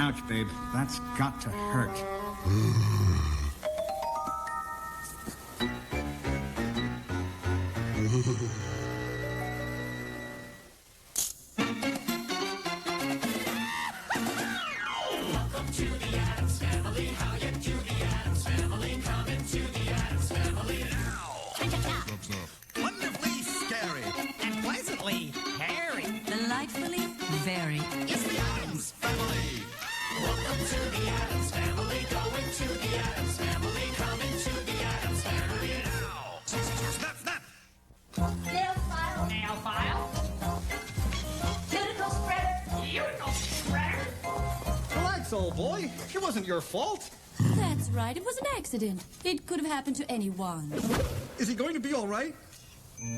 Ouch, babe. That's got to hurt. Welcome to the Addams Family. How you do the Addams Family? Come into the Addams Family now. Wonderfully scary. And pleasantly hairy. Delightfully very. It's the Addams Family. Welcome to the Addams Family. Go into the Addams Family. Come into the Addams Family now. Snap, snap. Nail file. Nail file. Cuticle spreader. Cuticle spreader. Relax, old boy. It wasn't your fault. That's right, it was an accident. It could have happened to anyone. Is he going to be all right?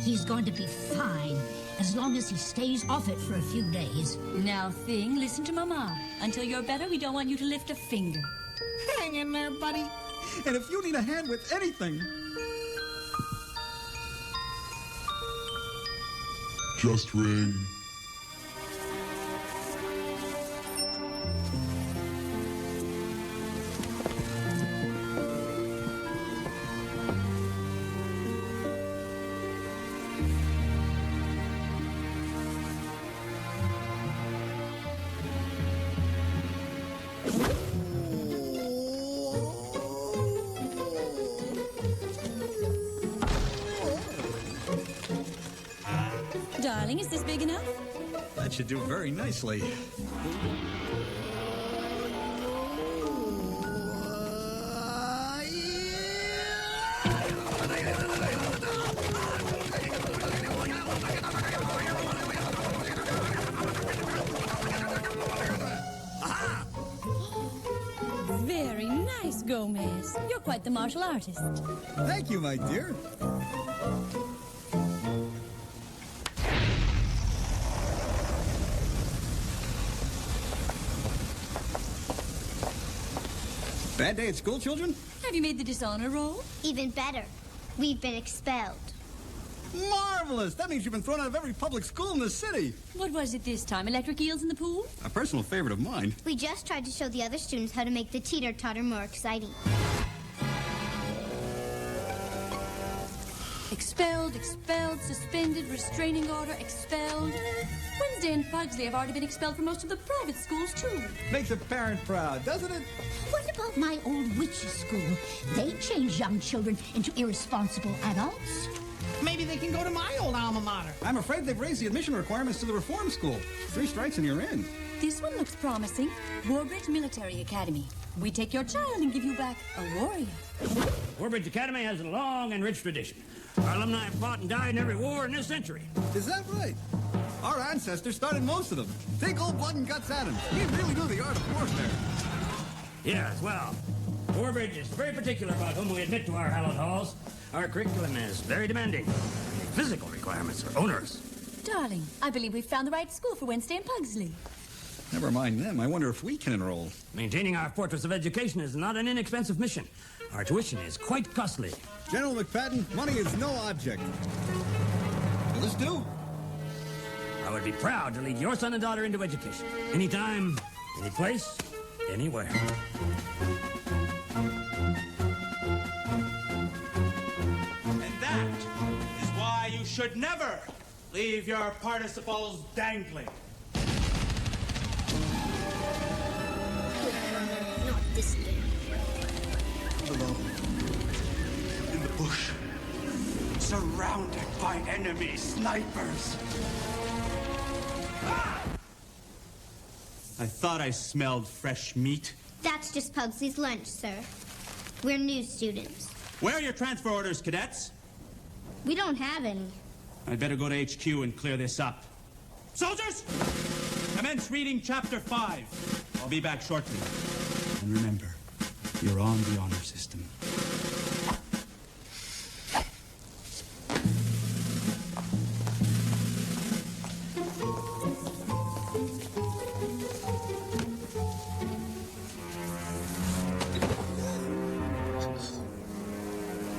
He's going to be fine, as long as he stays off it for a few days. Now, Thing, listen to Mama. Until you're better, we don't want you to lift a finger. Hang in there, buddy. And if you need a hand with anything... Just ring. Darling, is this big enough? That should do very nicely. Very nice, Gomez. You're quite the martial artist. Thank you, my dear. Bad day at school, children? Have you made the dishonor roll? Even better. We've been expelled. Marvelous! That means you've been thrown out of every public school in the city. What was it this time? Electric eels in the pool? A personal favorite of mine. We just tried to show the other students how to make the teeter-totter more exciting. Expelled, expelled, suspended, restraining order, expelled. Wednesday and Pugsley have already been expelled from most of the private schools, too. Makes a parent proud, doesn't it? What about my old witch's school? They change young children into irresponsible adults. Maybe they can go to my old alma mater. I'm afraid they've raised the admission requirements to the reform school. 3 strikes and you're in. This one looks promising. Warbridge Military Academy. We take your child and give you back a warrior. Warbridge Academy has a long and rich tradition. Our alumni have fought and died in every war in this century. Is that right? Our ancestors started most of them. Take old Blood and Guts Addams. He really knew the art of warfare. Yes, well, Warbridge is very particular about whom we admit to our hallowed halls. Our curriculum is very demanding. And the physical requirements are onerous. Darling, I believe we've found the right school for Wednesday and Pugsley. Never mind them. I wonder if we can enroll. Maintaining our fortress of education is not an inexpensive mission. Our tuition is quite costly. General McFadden, money is no object. Will this do? I would be proud to lead your son and daughter into education. Anytime, any place, anywhere. And that is why you should never leave your participles dangling. Not this day. Alone, in the bush, surrounded by enemy snipers. Ah! I thought I smelled fresh meat. That's just Pugsley's lunch, sir. We're new students. Where are your transfer orders, cadets? We don't have any. I'd better go to HQ and clear this up. Soldiers! Commence reading Chapter 5. I'll be back shortly. And remember, you're on the honor system.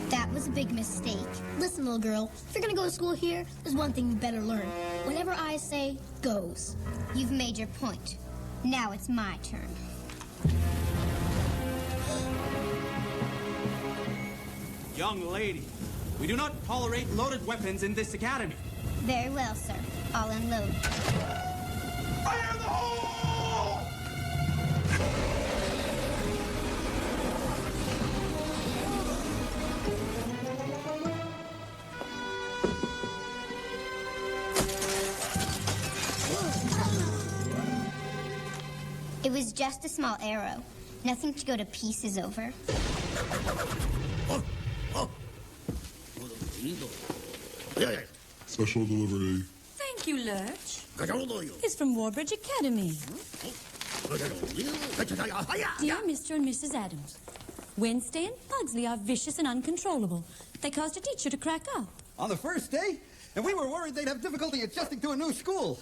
That was a big mistake. Listen, little girl, if you're gonna go to school here, there's one thing you better learn. Whenever I say goes. You've made your point. Now it's my turn. Young lady, we do not tolerate loaded weapons in this academy. Very well, sir. I'll unload. Fire in the hole! It was just a small arrow. Nothing to go to pieces over. Special delivery. Thank you, Lurch. It's from Warbridge Academy. Dear Mr. and Mrs. Addams, Wednesday and Pugsley are vicious and uncontrollable. They caused a teacher to crack up. On the first day? And we were worried they'd have difficulty adjusting to a new school.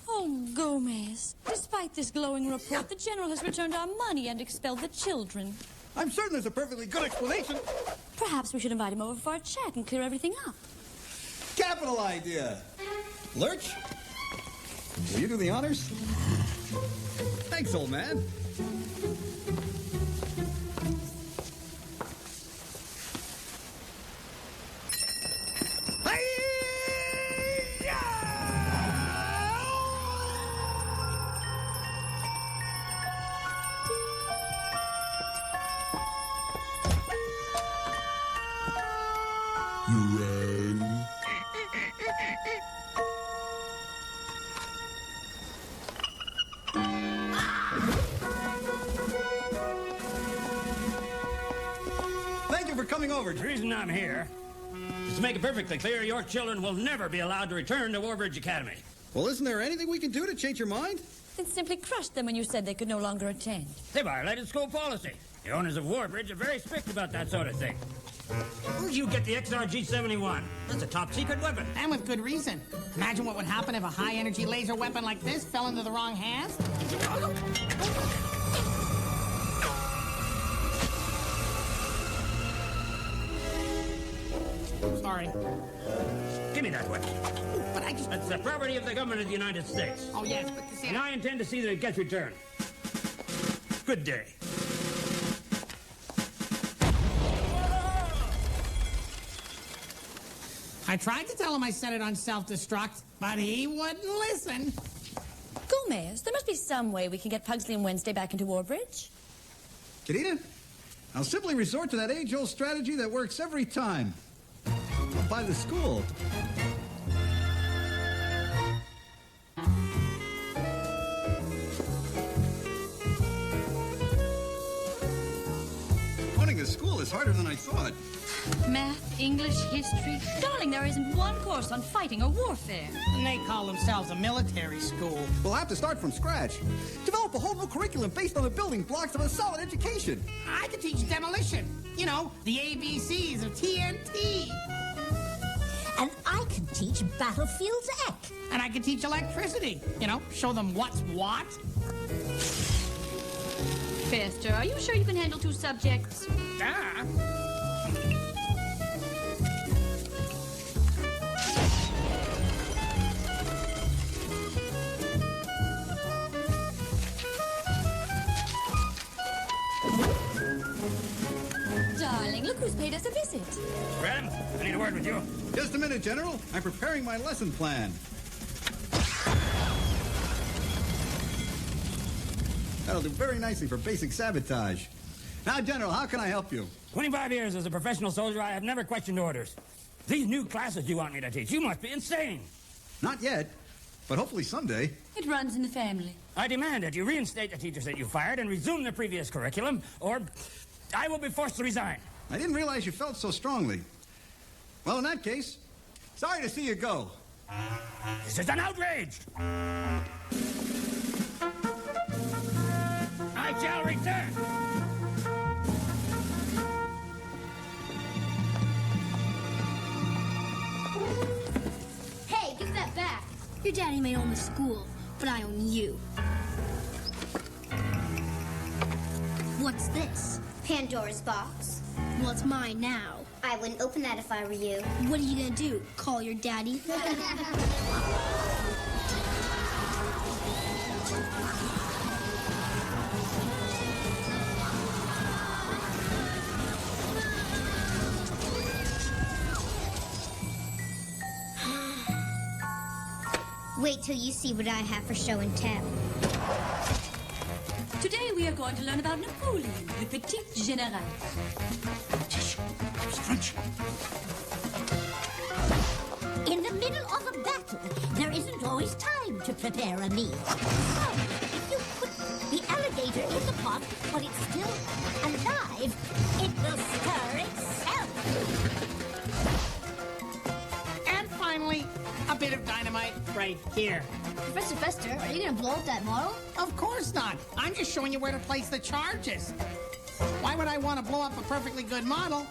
Oh, Gomez. Despite this glowing report, the General has returned our money and expelled the children. I'm certain there's a perfectly good explanation. Perhaps we should invite him over for a chat and clear everything up. Capital idea. Lurch, will you do the honors? Thanks, old man. You rang. Thank you for coming over. The reason I'm here is to make it perfectly clear your children will never be allowed to return to Warbridge Academy. Well, isn't there anything we can do to change your mind? It simply crushed them when you said they could no longer attend. They violated school policy. The owners of Warbridge are very strict about that sort of thing. Where'd you get the XRG-71? That's a top-secret weapon. And with good reason. Imagine what would happen if a high-energy laser weapon like this fell into the wrong hands. Sorry. Give me that weapon. But I just... That's the property of the government of the United States. Oh, yes, but you see... And I intend to see that it gets returned. Good day. I tried to tell him I set it on self-destruct, but he wouldn't listen. Gomez, there must be some way we can get Pugsley and Wednesday back into Warbridge. Kadena, I'll simply resort to that age-old strategy that works every time. I'll buy the school. Owning a school is harder than I thought. Math, English, history. Darling, there isn't one course on fighting or warfare. And they call themselves a military school. We'll have to start from scratch. Develop a whole new curriculum based on the building blocks of a solid education. I could teach demolition. You know, the ABCs of TNT. And I can teach Battlefield Eck. And I could teach electricity. You know, show them what's what. Fester, are you sure you can handle two subjects? Ah. Darling, look who's paid us a visit. Graham, I need a word with you. Just a minute, General. I'm preparing my lesson plan. That'll do very nicely for basic sabotage. Now, General, how can I help you? 25 years as a professional soldier, I have never questioned orders. These new classes you want me to teach, you must be insane. Not yet, but hopefully someday. It runs in the family. I demand that you reinstate the teachers that you fired and resume the previous curriculum, or I will be forced to resign. I didn't realize you felt so strongly. Well, in that case, sorry to see you go. This is an outrage! I shall return! Hey, give that back. Your daddy may own the school, but I own you. What's this? Pandora's box. Well, it's mine now. I wouldn't open that if I were you. What are you gonna do? Call your daddy? Wait till you see what I have for show and tell. Today we are going to learn about Napoleon, le petit général. Shh. It's French. In the middle of a battle, there isn't always time to prepare a meal. So, if you put the alligator in the pot while it's still alive, it will stir itself. And finally, a bit of dynamite right here. Professor Fester, are you gonna blow up that model? Of course not. I'm just showing you where to place the charges. Why would I want to blow up a perfectly good model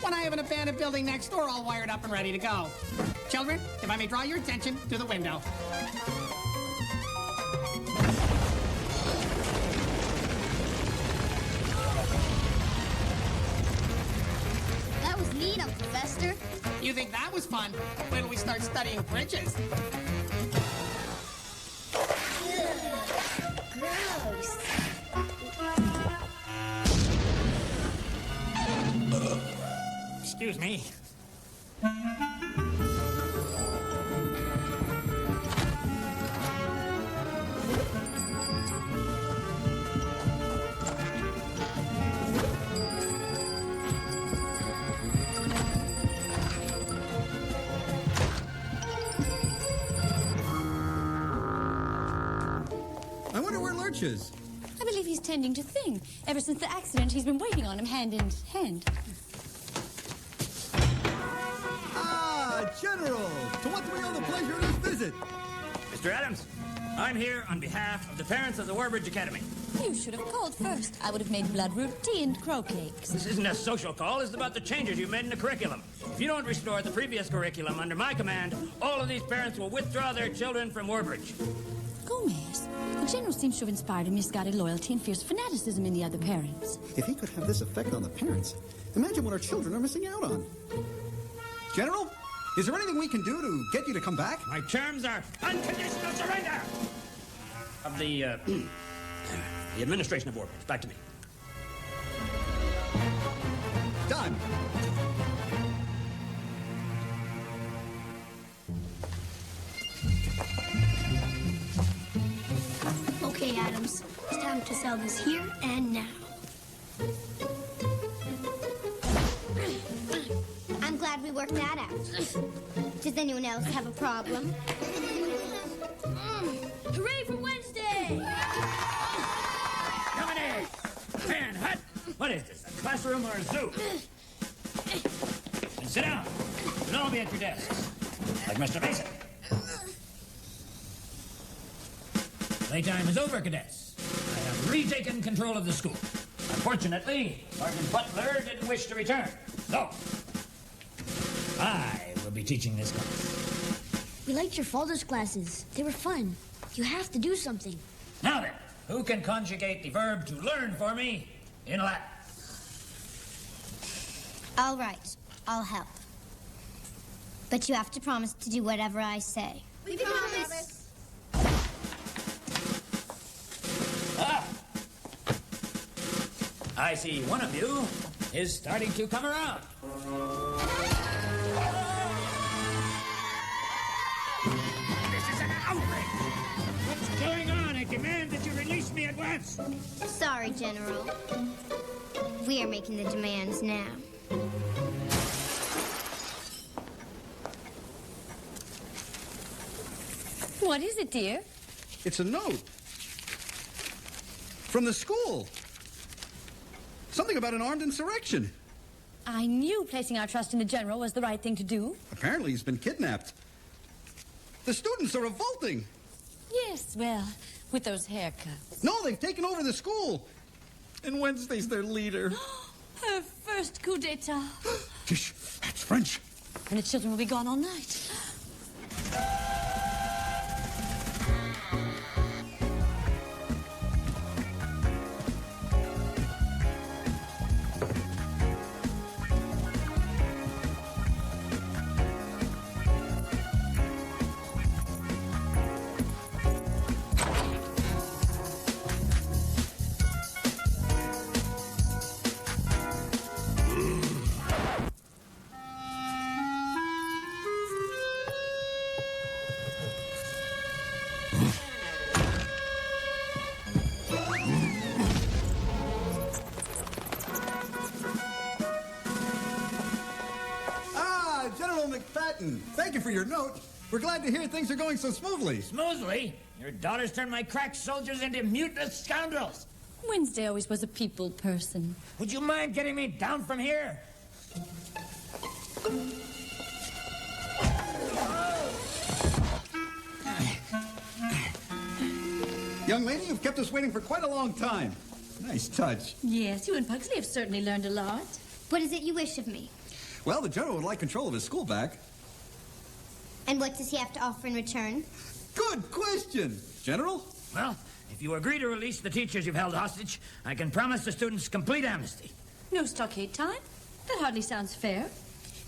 when I have an abandoned building next door all wired up and ready to go? Children, if I may draw your attention to the window. That was neat, Uncle Fester. You think that was fun? Wait till we start studying bridges. Gross. Excuse me. I wonder where Lurch is. I believe he's tending to Thing. Ever since the accident, he's been waiting on him hand in hand. Ah, General! To what do we owe the pleasure of this visit? Mr. Addams, I'm here on behalf of the parents of the Warbridge Academy. You should have called first. I would have made bloodroot tea and crow cakes. This isn't a social call. This is about the changes you made in the curriculum. If you don't restore the previous curriculum under my command, all of these parents will withdraw their children from Warbridge. Gomez, the general seems to have inspired a misguided loyalty and fierce fanaticism in the other parents. If he could have this effect on the parents, imagine what our children are missing out on. General, is there anything we can do to get you to come back? My terms are unconditional surrender of the administration of Warbridge. Back to me. Done. Okay, Addams. It's time to sell this here and now. I'm glad we worked that out. Does anyone else have a problem? Hooray for Wednesday! Lemonade! Man, hut! What is this, a classroom or a zoo? And sit down. You'll all be at your desks. Like Mr. Mason. Playtime is over, cadets. I have retaken control of the school. Unfortunately, Sergeant Butler didn't wish to return. So, I will be teaching this class. We liked your father's classes. They were fun. You have to do something. Now then, who can conjugate the verb to learn for me in Latin? All right, I'll help. But you have to promise to do whatever I say. We promise. Ah! I see one of you is starting to come around. This is an outrage! What's going on? I demand that you release me at once! Sorry, General. We are making the demands now. What is it, dear? It's a note. From the school. Something about an armed insurrection. I knew placing our trust in the general was the right thing to do. Apparently he's been kidnapped. The students are revolting. Yes, well, with those haircuts. No, they've taken over the school. And Wednesday's their leader. Her first coup d'etat. Shh, that's French. And the children will be gone all night. you for your note. We're glad to hear things are going so smoothly. Smoothly? Your daughters turned my crack soldiers into mutinous scoundrels. Wednesday always was a people person. Would you mind getting me down from here? Young lady, you've kept us waiting for quite a long time. Nice touch. Yes, you and Pugsley have certainly learned a lot. What is it you wish of me? Well, the general would like control of his school back. And what does he have to offer in return? Good question. General? Well, if you agree to release the teachers you've held hostage, I can promise the students complete amnesty. No stockade time? That hardly sounds fair.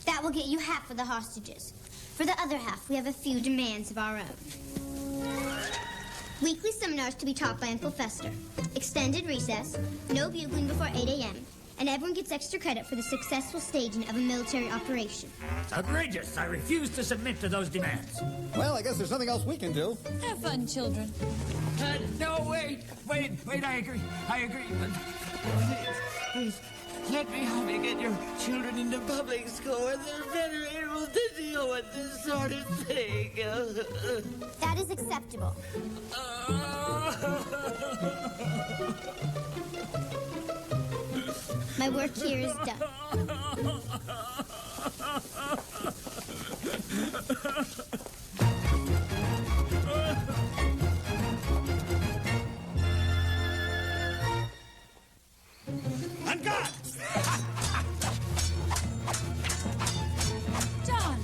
That will get you half of the hostages. For the other half, we have a few demands of our own. Weekly seminars to be taught by Uncle Fester. Extended recess, no bugling before 8 a.m., and everyone gets extra credit for the successful staging of a military operation. It's outrageous. I refuse to submit to those demands. Well, I guess there's nothing else we can do. Have fun, children. No, wait, I agree. But Please, let me help you get your children into public school where they're better able to deal with this sort of thing. That is acceptable. My work here is done. on guard! Darling,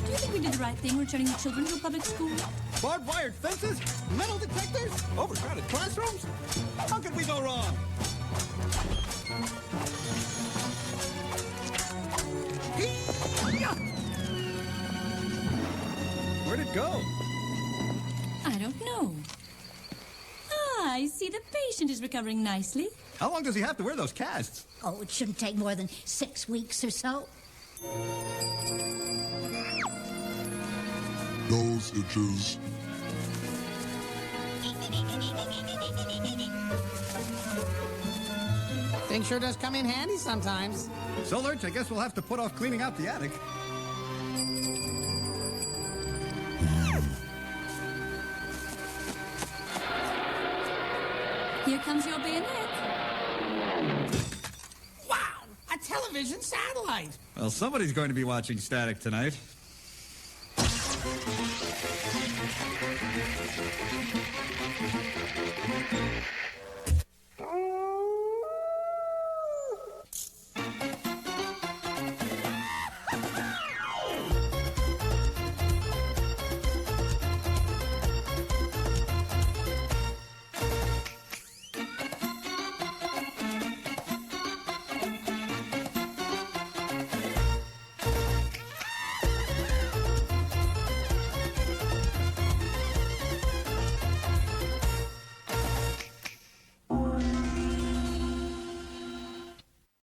do you think we did the right thing returning the children to a public school? Barbed wired fences? Metal detectors? Overcrowded classrooms? How could we go wrong? Where'd it go? I don't know. Ah, I see the patient is recovering nicely. How long does he have to wear those casts? Oh, it shouldn't take more than 6 weeks or so. Nose itches. Thing sure does come in handy sometimes. So, Lurch, I guess we'll have to put off cleaning out the attic. Here comes your bayonet. Wow, a television satellite. Well, somebody's going to be watching Static tonight.